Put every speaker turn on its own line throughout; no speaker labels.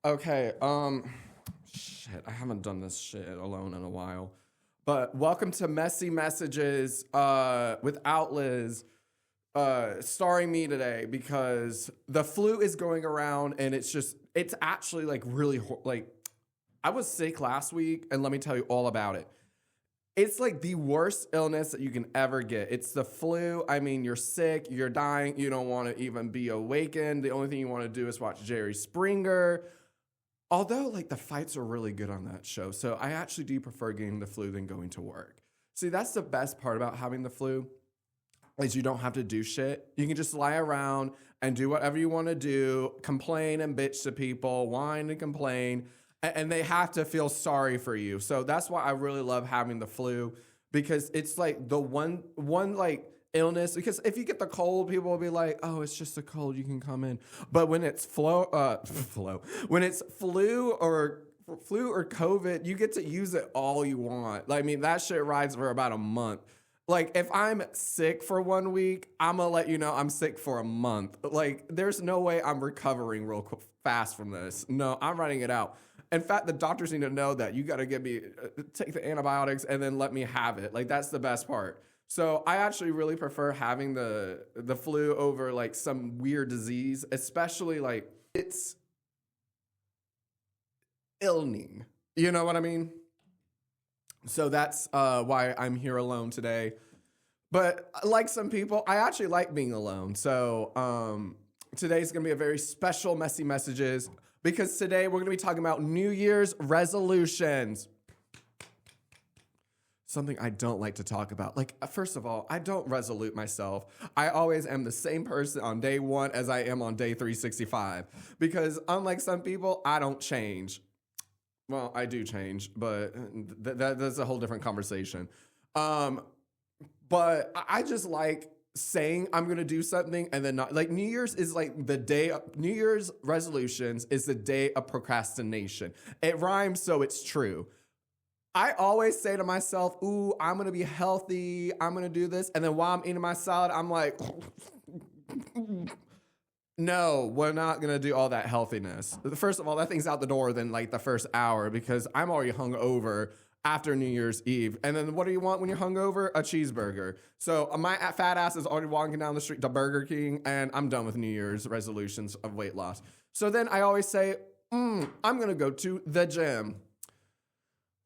Okay, shit, I haven't done this shit alone in a while. But welcome to Messy Messages without Liz, starring me today because the flu is going around and it's actually like really, like, I was sick last week and let me tell you all about it. It's like the worst illness that you can ever get. It's the flu. I mean, you're sick, you're dying, you don't want to even be awakened. The only thing you want to do is watch Jerry Springer. Although, like, the fights are really good on that show. So I actually do prefer getting the flu than going to work. See, that's the best part about having the flu is you don't have to do shit. You can just lie around and do whatever you want to do, complain and bitch to people, whine and complain, and they have to feel sorry for you. So that's why I really love having the flu because it's like the one like illness. Because if you get the cold, people will be like, "Oh, it's just a cold. You can come in." But when it's when it's flu or COVID, you get to use it all you want. Like, I mean, that shit rides for about a month. Like, if I'm sick for 1 week, I'm gonna let you know I'm sick for a month. Like, there's no way I'm recovering real fast from this. No, I'm running it out. In fact, the doctors need to know that you got to get me take the antibiotics and then let me have it. Like, that's the best part. So I actually really prefer having the flu over like some weird disease, especially like it's illning. You know what I mean? So that's why I'm here alone today. But like some people, I actually like being alone. So today's going to be a very special Messy Messages because today we're going to be talking about New Year's resolutions. Something I don't like to talk about. Like, first of all, I don't resolute myself. I always am the same person on day one as I am on day 365. Because unlike some people, I don't change. Well, I do change, but that's a whole different conversation. But I just like saying I'm going to do something and then not. Like, New Year's is like the day, New Year's resolutions is the day of procrastination. It rhymes, so it's true. I always say to myself, ooh, I'm going to be healthy. I'm going to do this. And then while I'm eating my salad, I'm like, no, we're not going to do all that healthiness. First of all, that thing's out the door within like the first hour because I'm already hungover after New Year's Eve. And then what do you want when you're hungover? A cheeseburger. So my fat ass is already walking down the street to Burger King and I'm done with New Year's resolutions of weight loss. So then I always say, I'm going to go to the gym.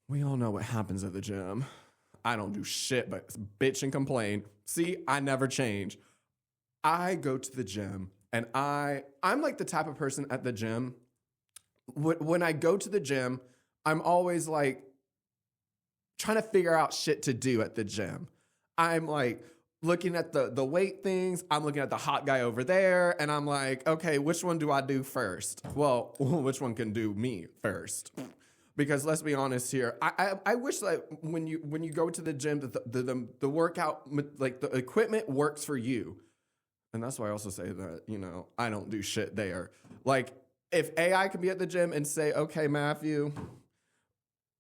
We all know what happens at the gym. I don't do shit but bitch and complain. See, I never change. I go to the gym and I'm like the type of person at the gym. When I go to the gym, I'm always like trying to figure out shit to do at the gym. I'm like looking at the weight things. I'm looking at the hot guy over there. And I'm like, okay, which one do I do first? Well, which one can do me first? Because let's be honest here, I wish that when you go to the gym, that the workout, like the equipment works for you. And that's why I also say that, you know, I don't do shit there. Like, if AI could be at the gym and say, okay, Matthew,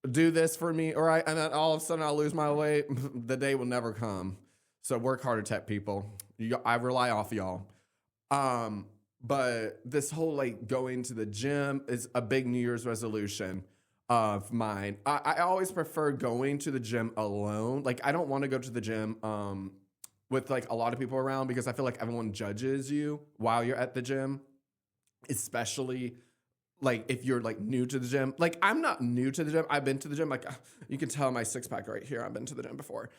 do this for me, all right, and then all of a sudden I'll lose my weight, the day will never come. So work harder, tech people. I rely off y'all. But this whole, like, going to the gym is a big New Year's resolution of mine. I always prefer going to the gym alone. Like, I don't want to go to the gym with like a lot of people around because I feel like everyone judges you while you're at the gym, especially like if you're like new to the gym. Like, I'm not new to the gym. I've been to the gym. Like, you can tell my six pack right here. I've been to the gym before,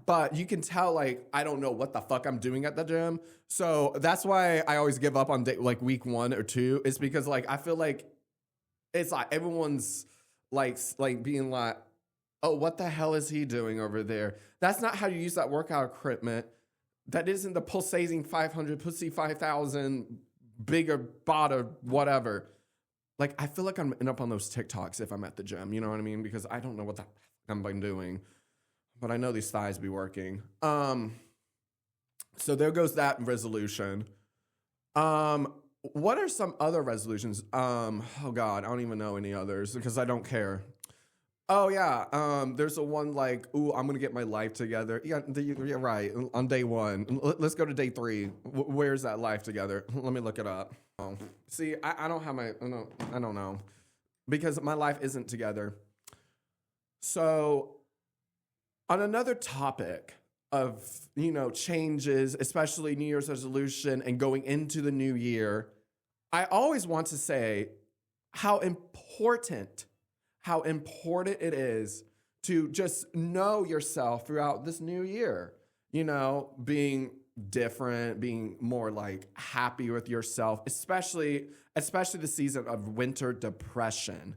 but you can tell like I don't know what the fuck I'm doing at the gym. So that's why I always give up on like week 1 or 2. It's because like I feel like it's like everyone's like being like, oh, what the hell is he doing over there? That's not how you use that workout equipment. That isn't the pulsating 500, pussy 5,000, bigger bot or whatever. Like, I feel like I'm end up on those TikToks if I'm at the gym. You know what I mean? Because I don't know what the I'm doing. But I know these thighs be working. So there goes that resolution. What are some other resolutions? Oh God, I don't even know any others because I don't care. Oh yeah, there's a one like, ooh, I'm gonna get my life together. Yeah, you're right. On day one, let's go to day three. Where's that life together? Let me look it up. Oh. See, I don't have my, no, I don't know because my life isn't together. So, on another topic of changes, especially New Year's resolution and going into the new year, I always want to say how important it is to just know yourself throughout this new year. Being different, being more like happy with yourself, especially the season of winter depression.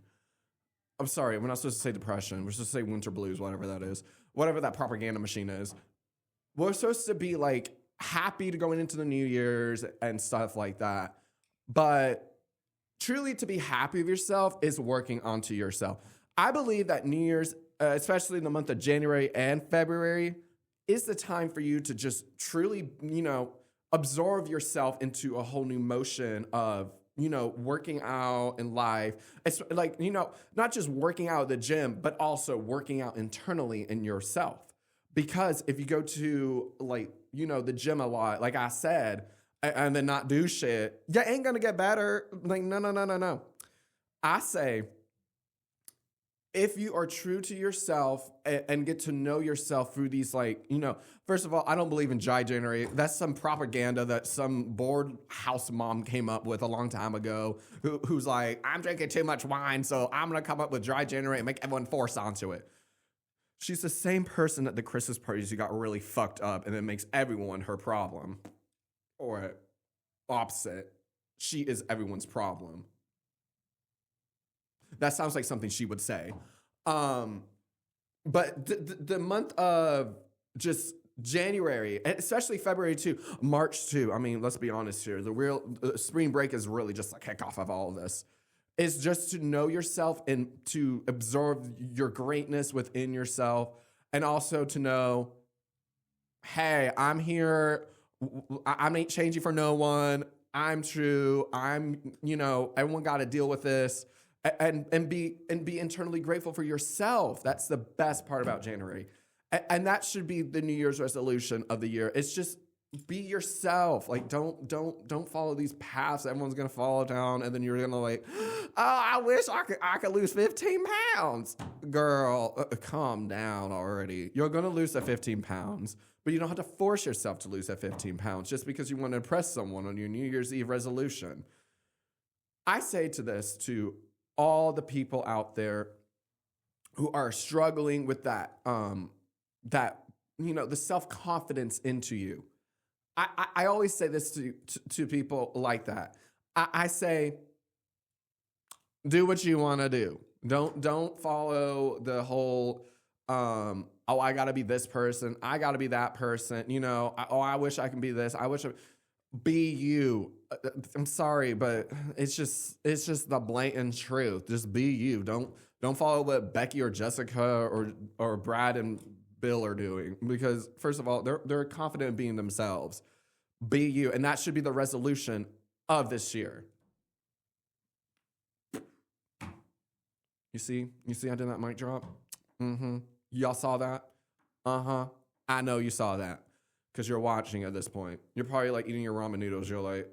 I'm sorry, we're not supposed to say depression. We're supposed to say winter blues, whatever that is, whatever that propaganda machine is. We're supposed to be like happy to going into the New Year's and stuff like that. But truly to be happy with yourself is working onto yourself. I believe that New Year's, especially in the month of January and February, is the time for you to just truly, absorb yourself into a whole new motion of, working out in life. It's like, not just working out at the gym, but also working out internally in yourself. Because if you go to the gym a lot, like I said, and then not do shit, you ain't gonna get better. Like, no. I say, if you are true to yourself and get to know yourself through these, first of all, I don't believe in dry January. That's some propaganda that some bored house mom came up with a long time ago, who's like, I'm drinking too much wine, so I'm gonna come up with dry January and make everyone force onto it. She's the same person at the Christmas parties who got really fucked up and it makes everyone her problem. Or opposite, she is everyone's problem. That sounds like something she would say. But the month of just January, especially February too, March too. I mean, let's be honest here. The real spring break is really just the kickoff of all of this. Is just to know yourself and to absorb your greatness within yourself, and also to know, hey, I'm here. I ain't changing for no one. I'm true. Everyone got to deal with this. And be internally grateful for yourself. That's the best part about January. And that should be the New Year's resolution of the year. It's just be yourself. Like, don't follow these paths everyone's gonna follow down, and then you're gonna like, oh, I wish I could lose 15 pounds. Girl, calm down already. You're gonna lose that 15 pounds, but you don't have to force yourself to lose that 15 pounds just because you want to impress someone on your New Year's Eve resolution. I say to all the people out there who are struggling with that, the self-confidence into you. I always say this to people like that. I say, do what you want to do. Don't follow the whole, I got to be this person. I got to be that person. I wish I can be this. Be you. I'm sorry, but it's just the blatant truth. Just be you. Don't follow what Becky or Jessica or Brad and Bill are doing, because first of all, they're confident in being themselves. Be you, and that should be the resolution of this year. You see, I did that mic drop. Y'all saw that? I know you saw that because you're watching at this point. You're probably like eating your ramen noodles. You're like,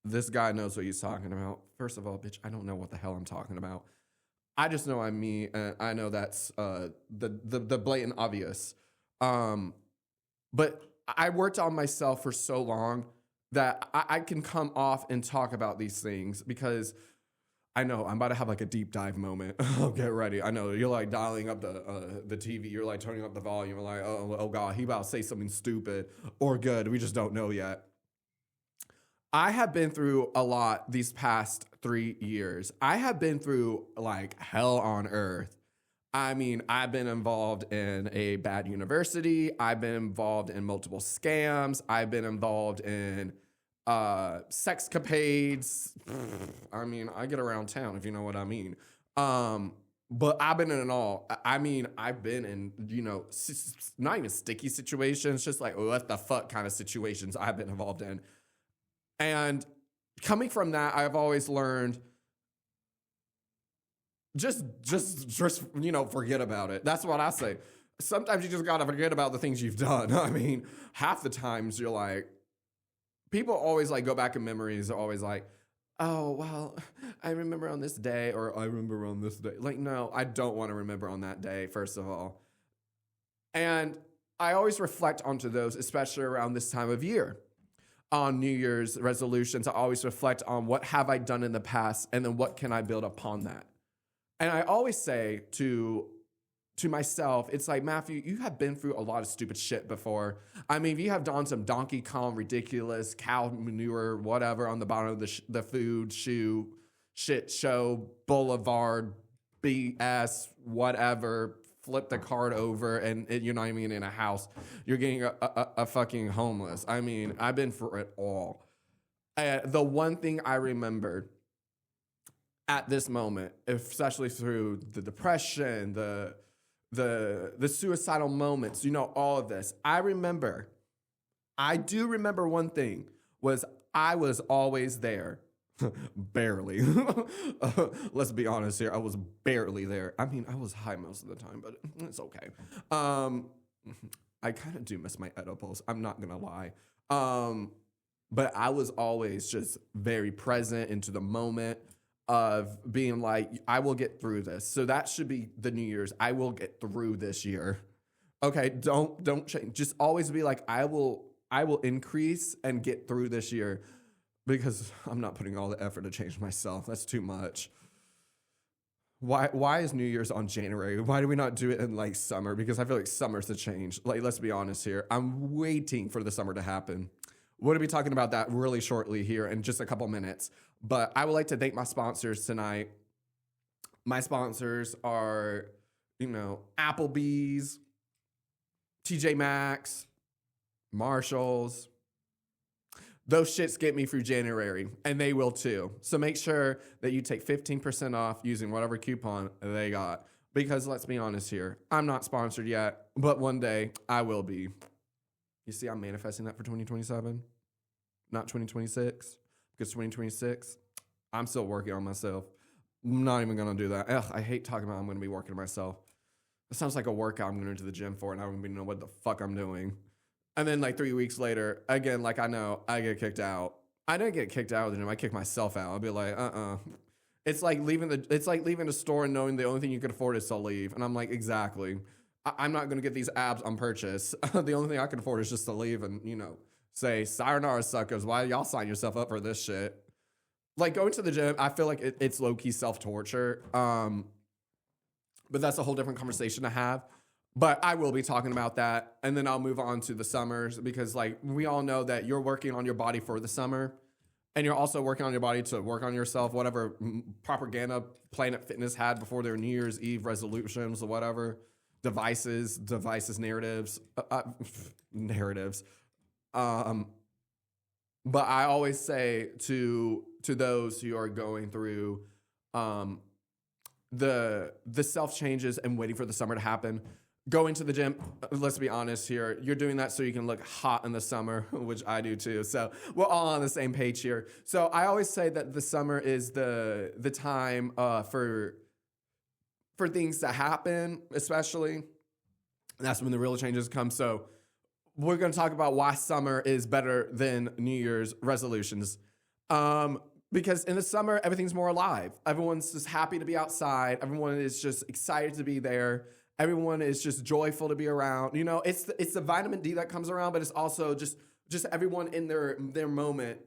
this guy knows what he's talking about. First of all, bitch, I don't know what the hell I'm talking about. I just know I'm me, and I know that's the blatant obvious. But I worked on myself for so long that I can come off and talk about these things because I know I'm about to have like a deep dive moment. Oh, get ready. I know you're like dialing up the TV. You're like turning up the volume. You're like, oh God, he about to say something stupid or good. We just don't know yet. I have been through a lot these past 3 years. I have been through like hell on earth. I mean, I've been involved in a bad university. I've been involved in multiple scams. I've been involved in sexcapades. I mean, I get around town, if you know what I mean. But I've been in it all. I mean, I've been in, not even sticky situations, just like what the fuck kind of situations I've been involved in. And coming from that, I've always learned just, forget about it. That's what I say. Sometimes you just got to forget about the things you've done. I mean, half the times you're like, people always like go back in memories, are always like, oh, well, I remember on this day, or I remember on this day. Like, no, I don't want to remember on that day, first of all. And I always reflect onto those, especially around this time of year. On New Year's resolutions, I always reflect on what have I done in the past, and then what can I build upon that. And I always say to myself, it's like, Matthew, you have been through a lot of stupid shit before. I mean, you have done some Donkey Kong ridiculous cow manure, whatever, on the bottom of the food, shoe, shit show, boulevard, BS, whatever, flip the card over, and you're not even in a house. You're getting a fucking homeless. I mean, I've been through it all. The one thing I remembered at this moment, especially through the depression, the suicidal moments, all of this. I do remember one thing, was I was always there. Barely. Let's be honest here. I was barely there. I mean, I was high most of the time, but it's okay. I kind of do miss my edibles. I'm not going to lie. But I was always just very present into the moment of being like, I will get through this. So that should be the New Year's. I will get through this year. Okay, don't change. Just always be like, I will increase and get through this year, because I'm not putting all the effort to change myself. That's too much. Why is New Year's on January? Why do we not do it in like summer? Because I feel like summer's the change. Like, let's be honest here. I'm waiting for the summer to happen. We'll be talking about that really shortly here in just a couple minutes. But I would like to thank my sponsors tonight. My sponsors are, Applebee's, TJ Maxx, Marshalls. Those shits get me through January, and they will too. So make sure that you take 15% off using whatever coupon they got. Because let's be honest here, I'm not sponsored yet, but one day I will be. You see, I'm manifesting that for 2027, not 2026. Because 2026, I'm still working on myself. I'm not even going to do that. Ugh, I hate talking about I'm going to be working on myself. It sounds like a workout I'm going to the gym for, and I don't even know what the fuck I'm doing. And then like 3 weeks later, again, like I know, I get kicked out. I didn't get kicked out of the gym. I kicked myself out. I'll be like, It's like leaving the store and knowing the only thing you can afford is to leave. And I'm like, exactly. I'm not going to get these abs on purchase. The only thing I can afford is just to leave and, say, sayonara suckers. Why y'all sign yourself up for this shit? Like, going to the gym, I feel like it's low-key self-torture. But that's a whole different conversation to have. But I will be talking about that. And then I'll move on to the summers, because, like, we all know that you're working on your body for the summer. And you're also working on your body to work on yourself, whatever propaganda Planet Fitness had before their New Year's Eve resolutions or whatever. Devices, narratives. But I always say to those who are going through the self changes and waiting for the summer to happen, going to the gym, let's be honest here, you're doing that so you can look hot in the summer, which I do too. So we're all on the same page here. So I always say that the summer is the time for things to happen, especially. And that's when the real changes come. So we're going to talk about why summer is better than New Year's resolutions. Because in the summer, everything's more alive. Everyone's just happy to be outside. Everyone is just excited to be there. Everyone is just joyful to be around. It's the vitamin D that comes around, but it's also just everyone in their moment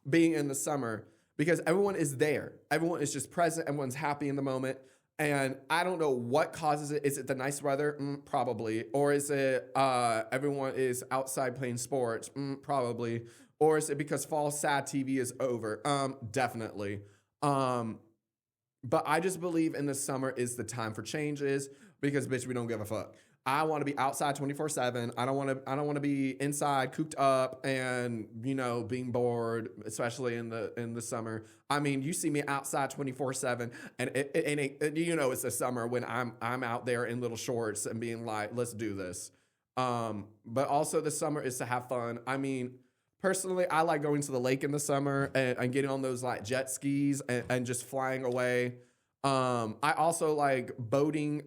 being in the summer, because everyone is there. Everyone is just present. Everyone's happy in the moment. And I don't know what causes it. Is it the nice weather? Probably. Or is it everyone is outside playing sports? Probably. Or is it because fall sad TV is over? Definitely. But I just believe in the summer is the time for changes, because bitch, we don't give a fuck. I want to be outside 24/7. I don't want to be inside cooped up and being bored, especially in the summer. I mean, you see me outside 24/7, and it's the summer when I'm out there in little shorts and being like, let's do this. But also the summer is to have fun. I mean, personally, I like going to the lake in the summer and getting on those like jet skis and just flying away. I also like boating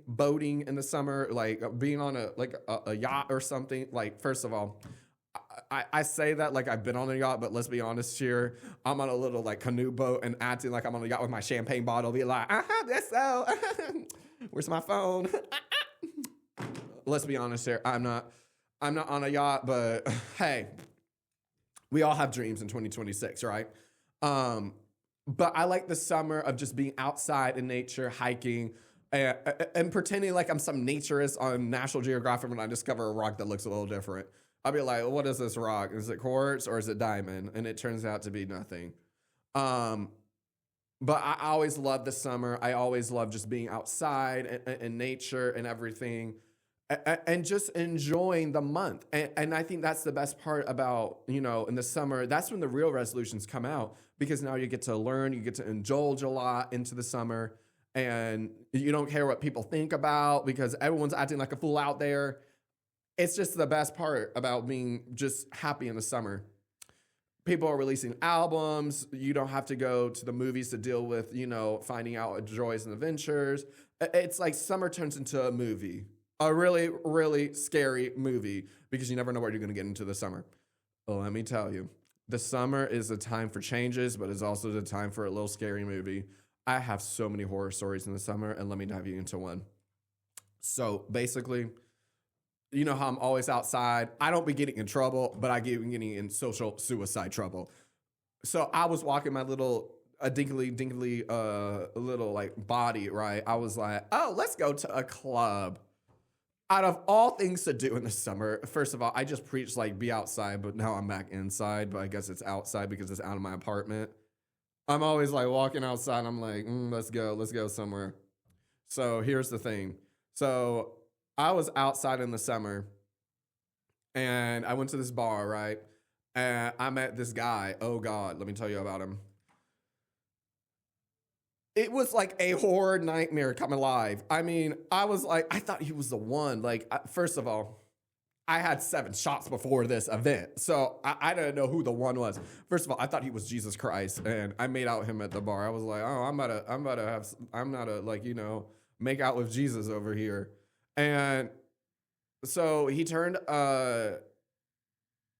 in the summer, like being on a yacht or something. Like, first of all, I say that like I've been on a yacht, but let's be honest here. I'm on a little like canoe boat and acting like I'm on a yacht with my champagne bottle, be like, that's so. Where's my phone? Let's be honest here. I'm not on a yacht, but hey, we all have dreams in 2026, right? But I like the summer of just being outside in nature, hiking, and pretending like I'm some naturist on National Geographic when I discover a rock that looks a little different. I'll be like, what is this rock? Is it quartz or is it diamond? And it turns out to be nothing. But I always love the summer. I always love just being outside and nature and everything, and just enjoying the month. And I think that's the best part about, in the summer, that's when the real resolutions come out, because now you get to learn, you get to indulge a lot into the summer, and you don't care what people think about because everyone's acting like a fool out there. It's just the best part about being just happy in the summer. People are releasing albums. You don't have to go to the movies to deal with, finding out joys and adventures. It's like summer turns into a movie. A really, really scary movie, because you never know what you're going to get into the summer. Well, let me tell you, the summer is a time for changes, but it's also the time for a little scary movie. I have so many horror stories in the summer, and let me dive you into one. So basically, you know how I'm always outside. I don't be getting in trouble, but I get getting in social suicide trouble. So I was walking my little dinkly little like body, right? I was like, oh, let's go to a club. Out of all things to do in the summer, first of all, I just preached like be outside, but now I'm back inside, but I guess it's outside because it's out of my apartment. I'm always like walking outside. I'm like, let's go somewhere. So here's the thing. So I was outside in the summer and I went to this bar, right? And I met this guy. Oh God, let me tell you about him. It was like a horror nightmare come alive. I mean, I was like, I thought he was the one. Like, first of all, I had 7 shots before this event, so I didn't know who the one was. First of all, I thought he was Jesus Christ, and I made out him at the bar. I was like, oh, I'm not to like, make out with Jesus over here. And so he turned, I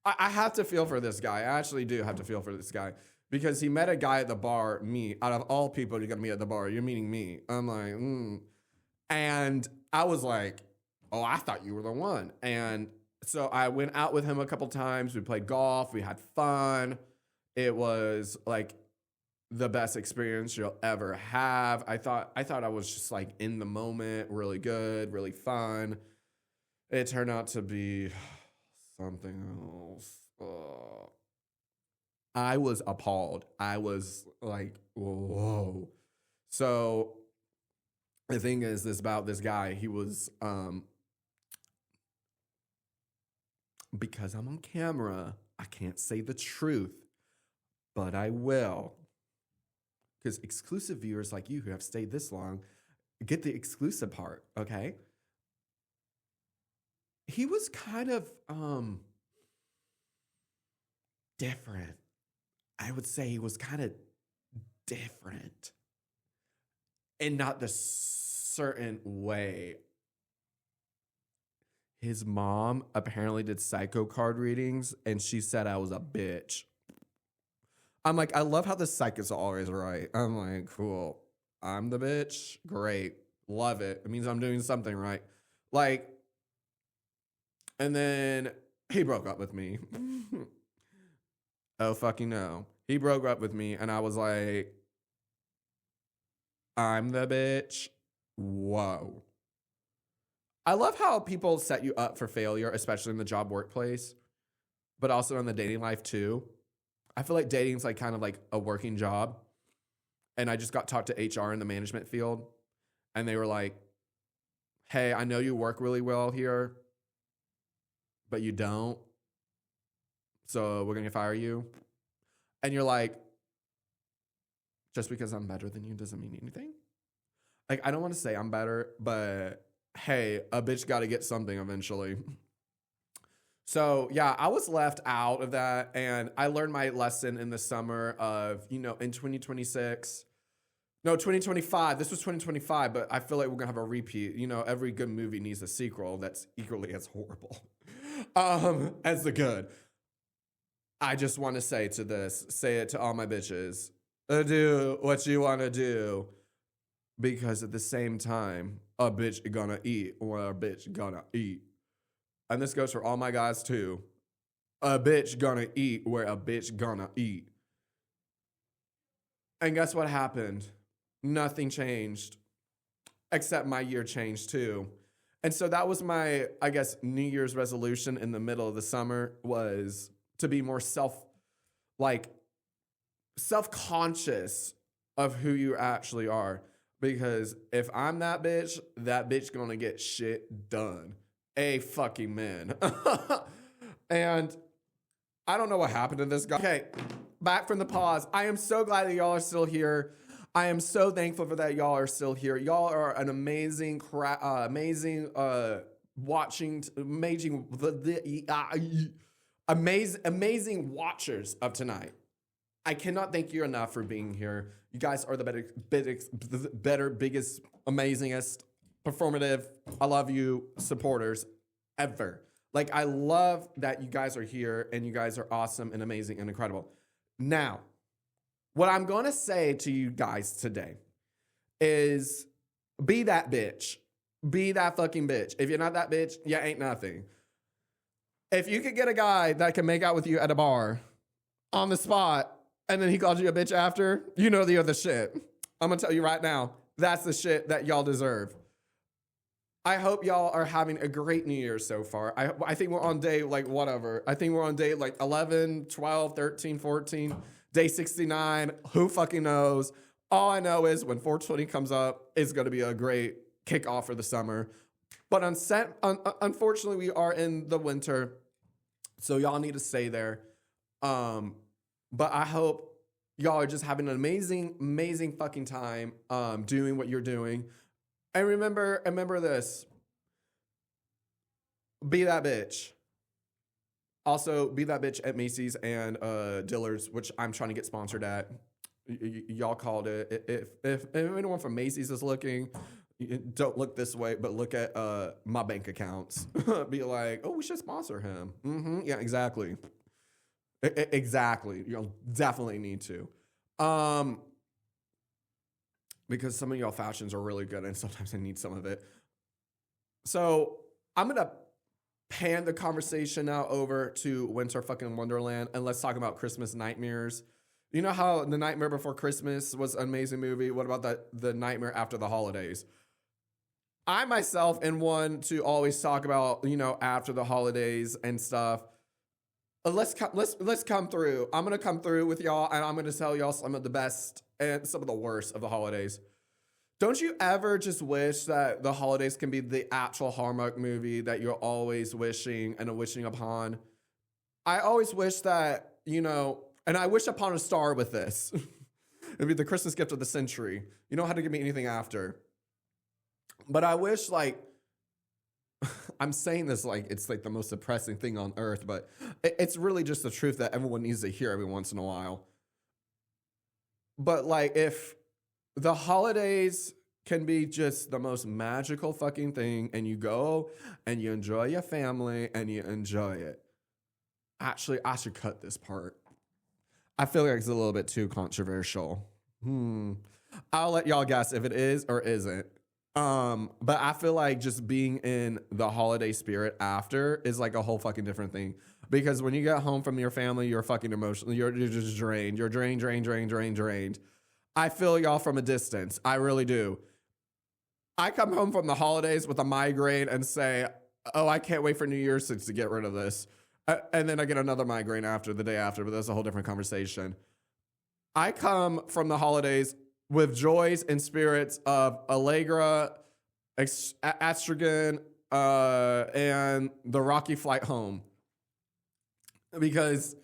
have to feel for this guy. I actually do have to feel for this guy. Because he met a guy at the bar, me. Out of all people you're going to meet at the bar, you're meeting me. I'm like, And I was like, oh, I thought you were the one. And so I went out with him a couple times. We played golf. We had fun. It was like the best experience you'll ever have. I thought I was just like in the moment, really good, really fun. It turned out to be something else. I was appalled. I was like, whoa. So the thing is about this guy, he was, because I'm on camera, I can't say the truth, but I will. Because exclusive viewers like you who have stayed this long get the exclusive part, okay? He was kind of different. I would say he was kind of different in not the certain way. His mom apparently did psycho card readings, and she said I was a bitch. I'm like, I love how the psych is always right. I'm like, cool. I'm the bitch. Great. Love it. It means I'm doing something right. Like, and then he broke up with me. Oh, fucking no. He broke up with me, and I was like, I'm the bitch. Whoa. I love how people set you up for failure, especially in the job workplace, but also in the dating life too. I feel like dating's like kind of like a working job. And I just got talked to HR in the management field, and they were like, hey, I know you work really well here, but you don't. So we're going to fire you. And you're like, just because I'm better than you doesn't mean anything. Like, I don't want to say I'm better, but hey, a bitch got to get something eventually. So yeah, I was left out of that. And I learned my lesson in the summer of, in 2026, No, 2025. This was 2025, but I feel like we're gonna have a repeat. You know, every good movie needs a sequel that's equally as horrible as the good. I just want to say it to all my bitches. Do what you want to do. Because at the same time, a bitch gonna eat what a bitch gonna eat. And this goes for all my guys too. A bitch gonna eat where a bitch gonna eat. And guess what happened? Nothing changed. Except my year changed too. And so that was my, I guess, New Year's resolution in the middle of the summer, was to be more self-conscious of who you actually are. Because if I'm that bitch gonna get shit done. A fucking man. And I don't know what happened to this guy. Okay, back from the pause. I am so glad that y'all are still here. I am so thankful for that y'all are still here. Y'all are an amazing amazing watchers of tonight. I cannot thank you enough for being here. You guys are the better, biggest, amazingest, performative, I love you supporters ever. Like, I love that you guys are here and you guys are awesome and amazing and incredible. Now, what I'm going to say to you guys today is be that bitch. Be that fucking bitch. If you're not that bitch, you ain't nothing. If you could get a guy that can make out with you at a bar on the spot, and then he called you a bitch after, you know the other shit. I'm going to tell you right now, that's the shit that y'all deserve. I hope y'all are having a great New Year so far. I think we're on day, whatever. I think we're on day, 11, 12, 13, 14, day 69. Who fucking knows? All I know is when 420 comes up, it's going to be a great kickoff for the summer. But unfortunately, we are in the winter, so y'all need to stay there. But I hope y'all are just having an amazing, amazing fucking time doing what you're doing. And remember this. Be that bitch. Also, be that bitch at Macy's and Dillard's, which I'm trying to get sponsored at. Y'all called it. If anyone from Macy's is looking, don't look this way, but look at my bank accounts. Be like, oh, we should sponsor him. Mm-hmm. Yeah, exactly. Exactly. You'll definitely need to. Because some of y'all fashions are really good and sometimes I need some of it. So I'm going to pan the conversation now over to Winter fucking Wonderland, and let's talk about Christmas nightmares. You know how The Nightmare Before Christmas was an amazing movie? What about the Nightmare After the Holidays? I myself am one to always talk about, after the holidays and stuff. Let's come through. I'm gonna come through with y'all, and I'm gonna tell y'all some of the best and some of the worst of the holidays. Don't you ever just wish that the holidays can be the actual Hallmark movie that you're always wishing upon? I always wish that, and I wish upon a star with this. It'd be the Christmas gift of the century. You don't have to give me anything after. But I wish, I'm saying this like it's the most depressing thing on earth, but it's really just the truth that everyone needs to hear every once in a while. But if the holidays can be just the most magical fucking thing, and you go and you enjoy your family and you enjoy it. Actually, I should cut this part. I feel like it's a little bit too controversial. I'll let y'all guess if it is or isn't. But I feel like just being in the holiday spirit after is a whole fucking different thing. Because when you get home from your family, you're fucking emotional. You're just drained. You're drained. I feel y'all from a distance. I really do. I come home from the holidays with a migraine and say, oh, I can't wait for New Year's to get rid of this. And then I get another migraine the day after, but that's a whole different conversation. I come from the holidays with joys and spirits of Allegra, estrogen, and the Rocky Flight Home. Because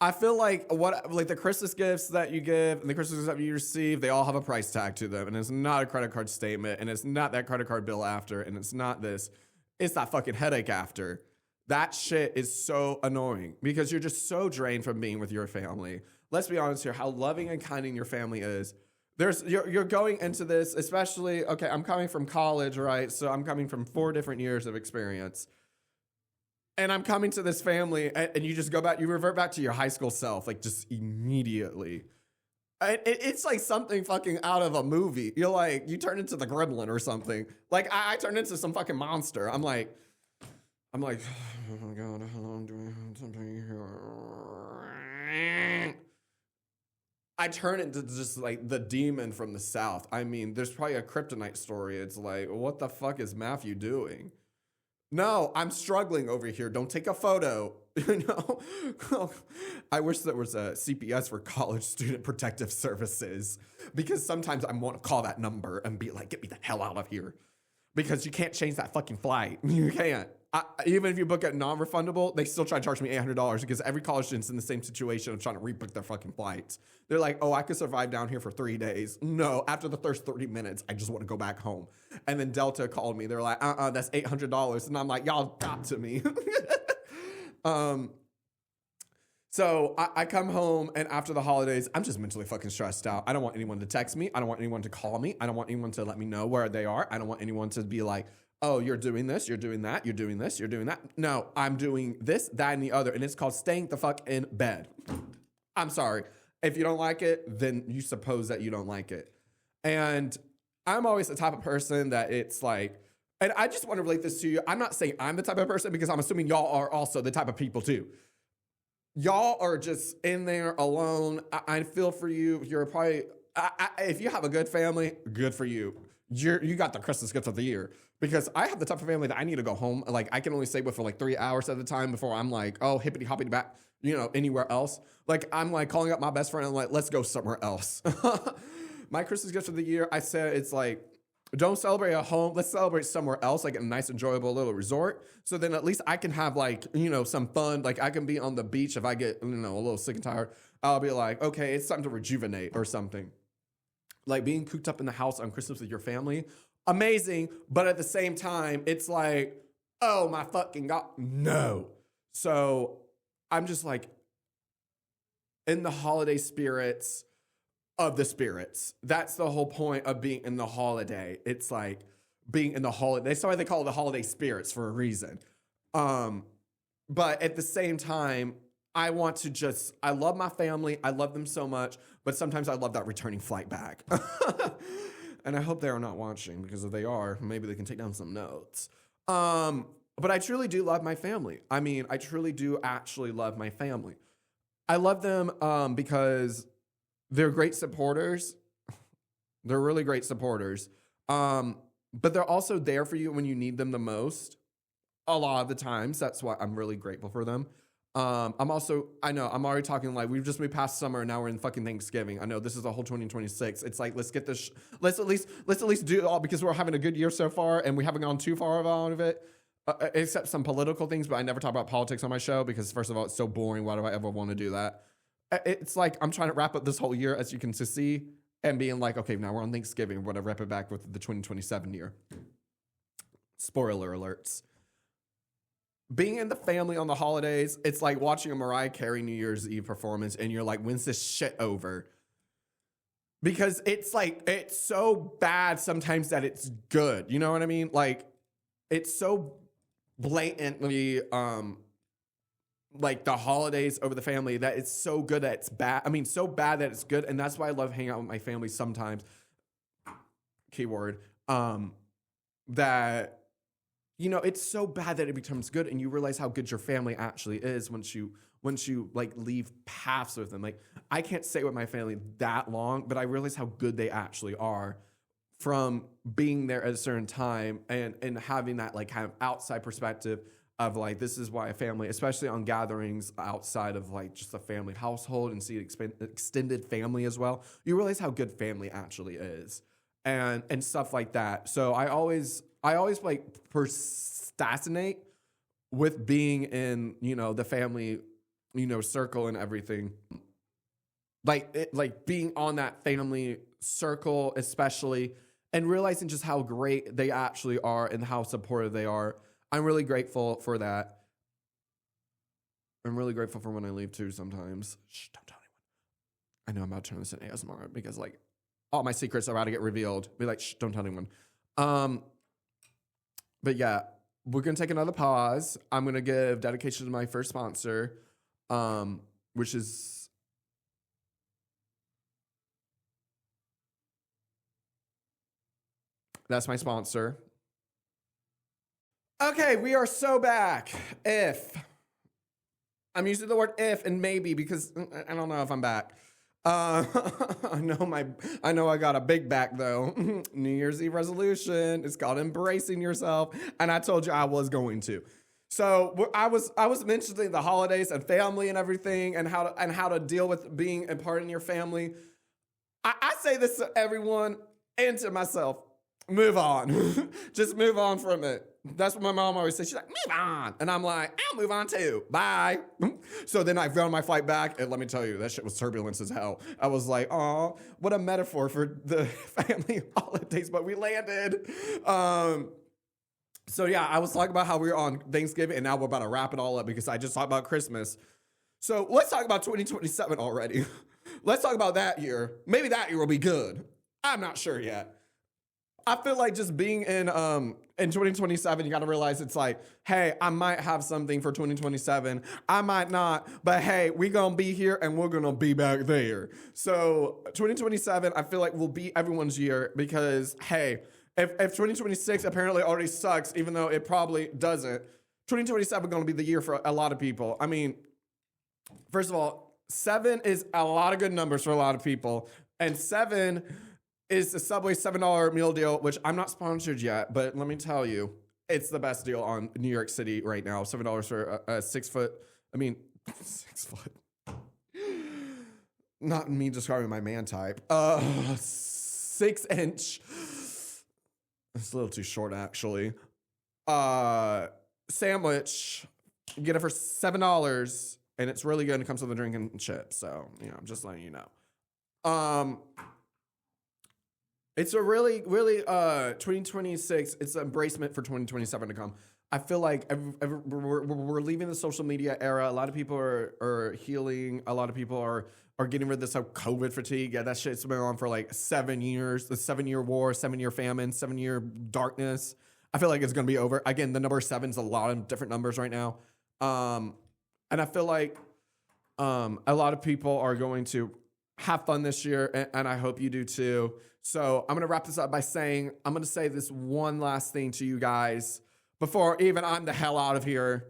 I feel like the Christmas gifts that you give and the Christmas gifts that you receive, they all have a price tag to them. And it's not a credit card statement, and it's not that credit card bill after, and it's not this. It's that fucking headache after. That shit is so annoying because you're just so drained from being with your family. Let's be honest here, how loving and kind your family is. You're going into this, especially, okay, I'm coming from college, right? So I'm coming from 4 different years of experience. And I'm coming to this family, and you just go back, you revert back to your high school self, like just immediately. It's like something fucking out of a movie. You're like, you turn into the gremlin or something. Like I turn into some fucking monster. I'm like, oh my God, how long do I have to be here? I turn into just like the demon from the South. I mean, there's probably a kryptonite story. It's like, what the fuck is Matthew doing? No, I'm struggling over here. Don't take a photo. You know, I wish there was a CPS for College Student Protective Services, because sometimes I want to call that number and be like, get me the hell out of here, because you can't change that fucking flight. You can't. Even if you book it non-refundable, they still try to charge me $800 because every college student's in the same situation of trying to rebook their fucking flights. They're like, oh, I could survive down here for 3 days. No, after the first 30 minutes, I just want to go back home. And then Delta called me. They're like, that's $800. And I'm like, y'all got to me. So I come home, and after the holidays, I'm just mentally fucking stressed out. I don't want anyone to text me. I don't want anyone to call me. I don't want anyone to let me know where they are. I don't want anyone to be like, oh, you're doing this, you're doing that, you're doing this, you're doing that. No, I'm doing this, that, and the other. And it's called staying the fuck in bed. I'm sorry. If you don't like it, then you suppose that you don't like it. And I'm always the type of person that it's like, and I just want to relate this to you. I'm not saying I'm the type of person, because I'm assuming y'all are also the type of people too. Y'all are just in there alone. I feel for you. You're probably, if you have a good family, good for you. You got the Christmas gift of the year. Because I have the type of family that I need to go home. Like, I can only stay with for like 3 hours at a time before I'm like, oh, hippity hoppity back, anywhere else. Like, I'm like calling up my best friend and like, let's go somewhere else. My Christmas gift of the year, I said, it's like, don't celebrate at home. Let's celebrate somewhere else, like a nice, enjoyable little resort. So then at least I can have like, some fun. Like, I can be on the beach if I get, a little sick and tired. I'll be like, okay, it's time to rejuvenate or something. Like, being cooped up in the house on Christmas with your family, amazing. But at the same time, it's like, oh my fucking God, no. So I'm just like in the holiday spirits of the spirits. That's the whole point of being in the holiday. It's like being in the holiday. That's why they call it the holiday spirits, for a reason. But at the same time, I love my family. I love them so much, but sometimes I love that returning flight back. And I hope they are not watching, because if they are, maybe they can take down some notes. But I truly do love my family. I mean, I truly do actually love my family. I love them because they're great supporters. They're really great supporters. But they're also there for you when you need them the most. A lot of the times. That's why I'm really grateful for them. I'm already talking like we've just moved past summer and now we're in fucking Thanksgiving. I know this is the whole 2026. It's like, let's get this, let's at least do it all, because we're having a good year so far and we haven't gone too far out of it, except some political things. But I never talk about politics on my show because, first of all, it's so boring. Why do I ever want to do that? It's like I'm trying to wrap up this whole year, as you can see, and being like, okay, now we're on Thanksgiving. We're going to wrap it back with the 2027 year. Spoiler alerts. Being in the family on the holidays, it's like watching a Mariah Carey New Year's Eve performance, and you're like, when's this shit over? Because it's like, it's so bad sometimes that it's good. You know what I mean? Like, it's so blatantly, like the holidays over the family, that it's so good that it's bad. I mean, so bad that it's good. And that's why I love hanging out with my family sometimes. Keyword. That, it's so bad that it becomes good, and you realize how good your family actually is once you like leave paths with them. Like, I can't stay with my family that long, but I realize how good they actually are from being there at a certain time and having that like kind of outside perspective of like, this is why a family, especially on gatherings outside of like just a family household and see extended family as well, you realize how good family actually is and stuff like that. So I always like procrastinate with being in, the family, circle and everything. Like being on that family circle, especially, and realizing just how great they actually are and how supportive they are. I'm really grateful for that. I'm really grateful for when I leave too sometimes. Shh, don't tell anyone. I know I'm about to turn this into ASMR because like all my secrets are about to get revealed. Be like, shh, don't tell anyone. But yeah, we're going to take another pause. I'm going to give dedication to my first sponsor, which is... That's my sponsor. Okay, we are so back. If... I'm using the word if and maybe because I don't know if I'm back. I know I got a big back though. New Year's Eve resolution. It's called embracing yourself, and I told you I was going to. So I was mentioning the holidays and family and everything, and how to deal with being a part in your family. I say this to everyone and to myself: move on, just move on from it. That's what my mom always says. She's like, move on. And I'm like, I'll move on too. Bye. So then I found my flight back. And let me tell you, that shit was turbulence as hell. I was like, oh, what a metaphor for the family holidays. But we landed. So yeah, I was talking about how we were on Thanksgiving. And now we're about to wrap it all up because I just talked about Christmas. So let's talk about 2027 already. Let's talk about that year. Maybe that year will be good. I'm not sure yet. I feel like just being in 2027, you got to realize it's like, hey, I might have something for 2027. I might not, but hey, we going to be here and we're going to be back there. So 2027, I feel like will be everyone's year because, hey, if 2026 apparently already sucks, even though it probably doesn't, 2027 going to be the year for a lot of people. I mean, first of all, 7 is a lot of good numbers for a lot of people. And 7 is the Subway $7 meal deal, which I'm not sponsored yet, but let me tell you, it's the best deal on New York City right now. $7 for a 6 foot. I mean, 6 foot. Not me describing my man type. 6 inch. It's a little too short, actually. Sandwich. You get it for $7, and it's really good. And it comes with a drink and chips. So, I'm just letting you know. It's a really 2026. It's an embracement for 2027 to come. I feel like we're leaving the social media era. A lot of people are healing. A lot of people are getting rid of this COVID fatigue. Yeah, that shit's been on for like 7 years. The 7-year war, 7-year famine, 7-year darkness. I feel like it's gonna be over. Again, the number 7's a lot of different numbers right now. And I feel like a lot of people are going to have fun this year, and I hope you do too. So I'm going to wrap this up by saying, I'm going to say this one last thing to you guys before even I'm the hell out of here.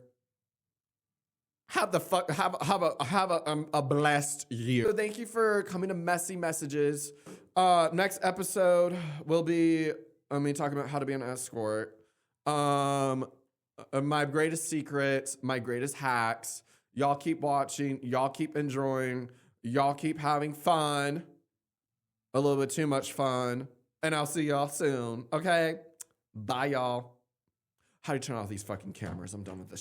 Have a blessed year. So thank you for coming to Messy Messages. Next episode will be me talking about how to be an escort. My greatest secrets, my greatest hacks. Y'all keep watching. Y'all keep enjoying. Y'all keep having fun. A little bit too much fun. And I'll see y'all soon. Okay? Bye, y'all. How do you turn off these fucking cameras? I'm done with this.